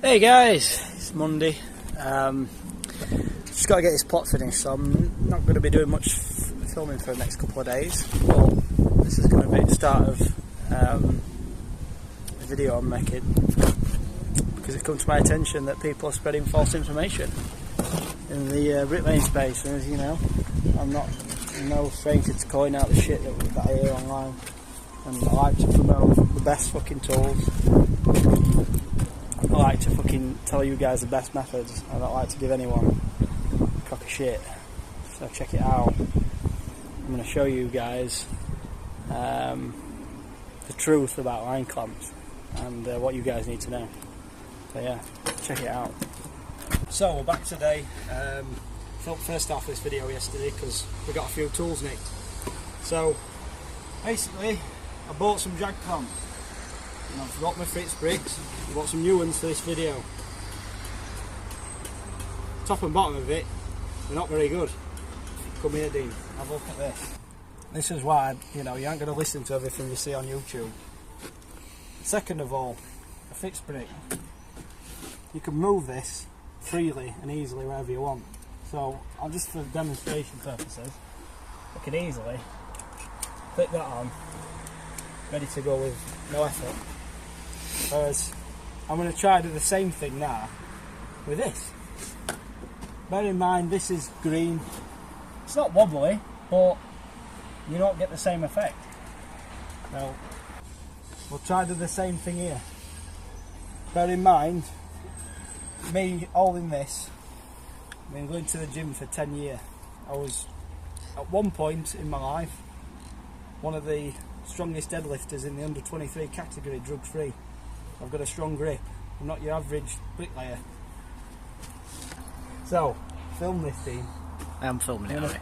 Hey guys, it's Monday. Just got to get this plot finished, so I'm not going to be doing much filming for the next couple of days. But this is going to be the start of the video I'm making, because it comes to my attention that people are spreading false information in the bricklaying space. And as you know, I'm no stranger to calling out the shit that I hear online, and I like to promote the best fucking tools. I like to fucking tell you guys the best methods. I don't like to give anyone a crock of shit. So check it out. I'm going to show you guys the truth about line clamps and what you guys need to know. So yeah, check it out. So we're back today. Filmed first half of this video yesterday because we got a few tools nicked. So basically, I bought some jag clamps. And I've got my Fitzbricks. I've got some new ones for this video. Top and bottom of it, they're not very good. Come here, Dean, have a look at this. This is why, you know, you aren't going to listen to everything you see on YouTube. Second of all, a Fitzbrick. You can move this freely and easily wherever you want. So, I'll just for demonstration purposes, I can easily click that on, ready to go with no effort. Whereas I'm going to try to do the same thing now with this. Bear in mind, this is green. It's not wobbly, but you don't get the same effect. Now, we'll try to do the same thing here. Bear in mind, me holding this, I've been going to the gym for 10 years. I was, at one point in my life, one of the strongest deadlifters in the under 23 category, drug free. I've got a strong grip. I'm not your average bricklayer. So, film this, team. I am filming it,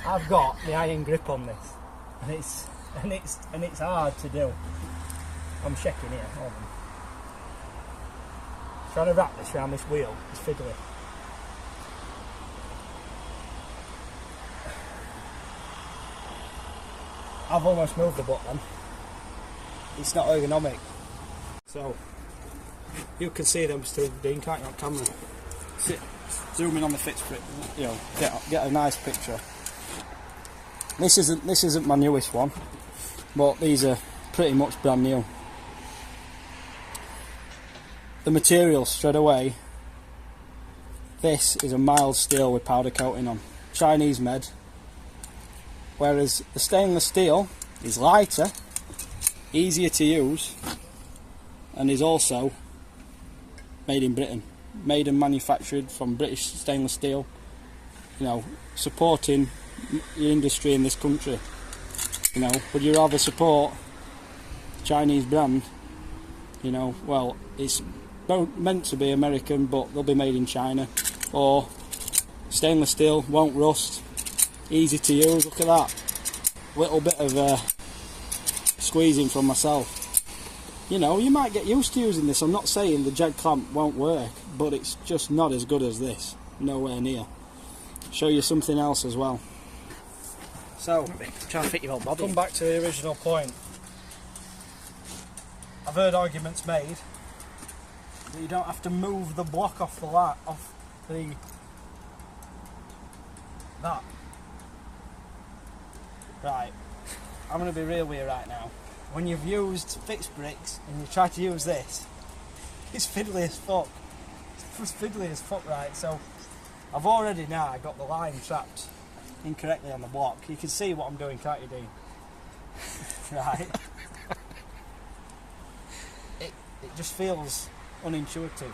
I've got the iron grip on this, and it's hard to do. I'm checking here. Hold on. Trying to wrap this around this wheel is fiddly. I've almost moved the button. It's not ergonomic. So, you can see them still, Dean, can't you, on camera? Zoom in on the Fitzbrick, you know, get a nice picture. This isn't my newest one, but these are pretty much brand new. The material straight away. This is a mild steel with powder coating on, Chinese made. Whereas the stainless steel is lighter, easier to use, and is also made in Britain. Made and manufactured from British stainless steel. You know, supporting your industry in this country. You know, would you rather support a Chinese brand? You know, well, it's meant to be American, but they'll be made in China. Or stainless steel, won't rust, easy to use. Look at that. Little bit of squeezing from myself. You know, you might get used to using this. I'm not saying the jag clamp won't work, but it's just not as good as this. Nowhere near. Show you something else as well. So, trying to fit your whole body. Come back to the original point. I've heard arguments made that you don't have to move the block off that. Right, I'm going to be real with you right now. When you've used Fitzbricks and you try to use this, it's fiddly as fuck. It's fiddly as fuck, right? So I've already now got the line trapped incorrectly on the block. You can see what I'm doing, can't you, Dean? Right. It just feels unintuitive.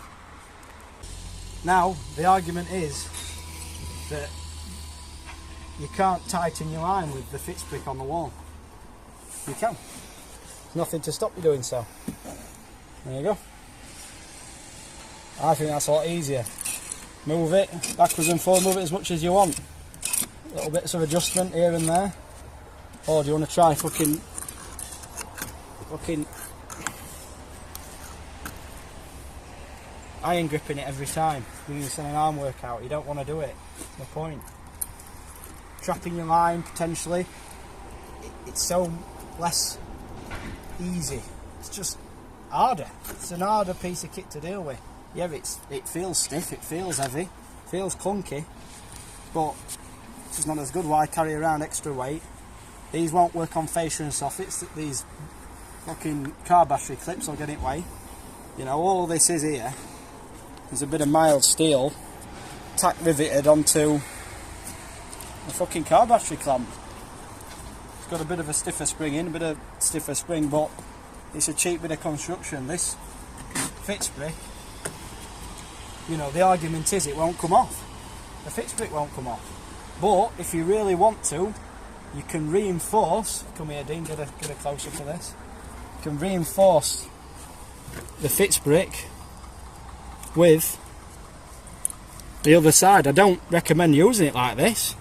Now, the argument is that you can't tighten your line with the Fitzbrick on the wall. You can. There's nothing to stop you doing so. There you go. I think that's a lot easier. Move it backwards and forward, move it as much as you want. Little bits of adjustment here and there. Or do you want to try fucking iron gripping it every time? Doing this in an arm workout, you don't want to do it. No point. Trapping your line it's so less easy. It's just harder. It's an harder piece of kit to deal with. Yeah, it feels stiff, it feels heavy, feels clunky, but it's not as good. Why carry around extra weight? These won't work on fascia and soffits. These fucking car battery clips will get it way. You know, all this is here. There's a bit of mild steel tack riveted onto a fucking car battery clamp. It's got a bit of a stiffer spring in, a bit of stiffer spring, but it's a cheap bit of construction. This Fitzbrick, you know, the argument is it won't come off. The Fitzbrick won't come off. But if you really want to, you can reinforce. Come here, Dean. Get a close up of this. You can reinforce the Fitzbrick with the other side. I don't recommend using it like this,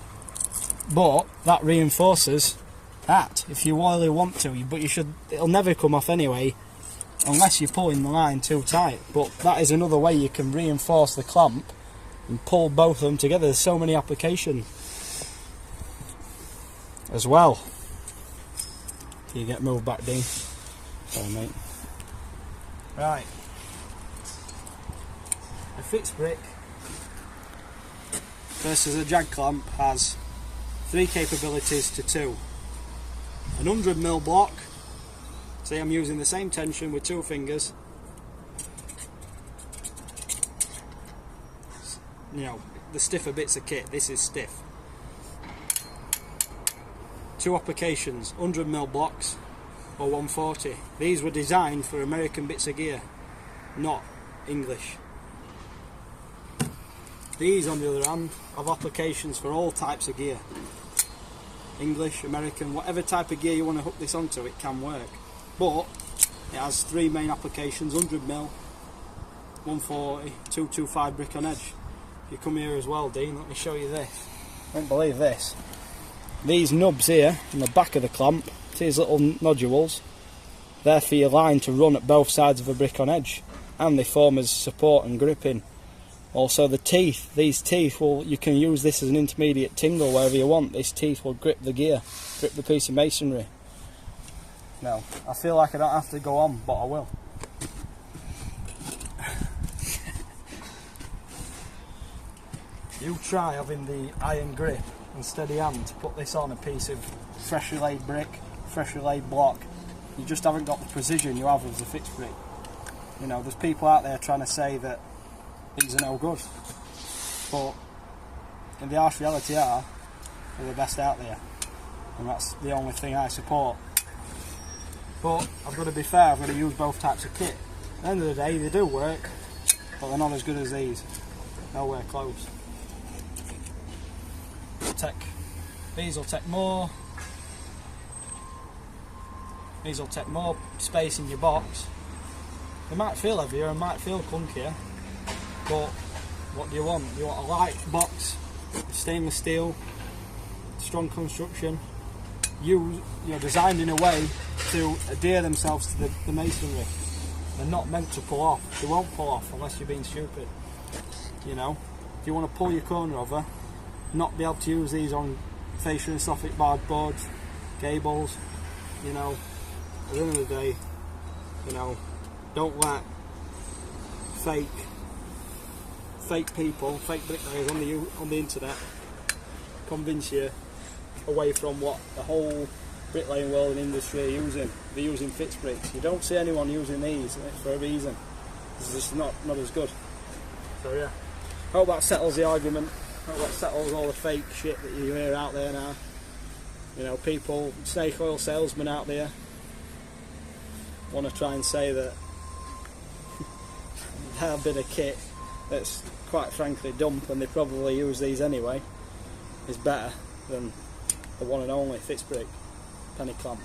but that reinforces that if you really want to. But you should. It'll never come off anyway, unless you're pulling the line too tight. But that is another way you can reinforce the clamp and pull both of them together. There's so many applications as well. Can you get moved back, Dean? Sorry, mate. Right. A Fitzbrick versus a jag clamp has 3 capabilities to 2. An 100mm block. See, I'm using the same tension with 2 fingers. You know, the stiffer bits of kit, this is stiff. 2 applications, 100mm blocks or 140. These were designed for American bits of gear, not English. These, on the other hand, have applications for all types of gear. English, American, whatever type of gear you want to hook this onto, it can work. But it has 3 main applications: 100mm, 140, 225 brick on edge. If you come here as well, Dean, let me show you this. I don't believe this. These nubs here on the back of the clamp, these little nodules, they're for your line to run at both sides of a brick on edge, and they form as support and gripping. Also the teeth, these teeth you can use this as an intermediate tingle wherever you want. These teeth will grip the gear, grip the piece of masonry. No, I feel like I don't have to go on, but I will. You try having the iron grip and steady hand to put this on a piece of freshly laid brick, freshly laid block. You just haven't got the precision you have with the Fitzbrick. You know, there's people out there trying to say that these are no good, but in the harsh reality they're the best out there, and that's the only thing I support. But I've got to be fair, I've got to use both types of kit. At the end of the day, they do work, but they're not as good as these. Nowhere close. These will take more. These will take more space in your box. They might feel heavier and might feel clunkier, but what do you want? You want a light box, stainless steel, strong construction, you're designed in a way to adhere themselves to the masonry. They're not meant to pull off. They won't pull off unless you're being stupid. You know, if you want to pull your corner over, not be able to use these on fascia and soffit barge boards, gables. You know, at the end of the day, you know, don't let fake people, fake bricklayers on the internet convince you away from what the whole bricklaying world and industry are using. They're using Fitzbricks. You don't see anyone using these for a reason. It's just not as good. So yeah, hope that settles the argument. Hope that settles all the fake shit that you hear out there now. You know, people, snake oil salesmen out there want to try and say that their bit of kit that's quite frankly dump, and they probably use these anyway, is better than the one and only Fitzbrick penny clamp.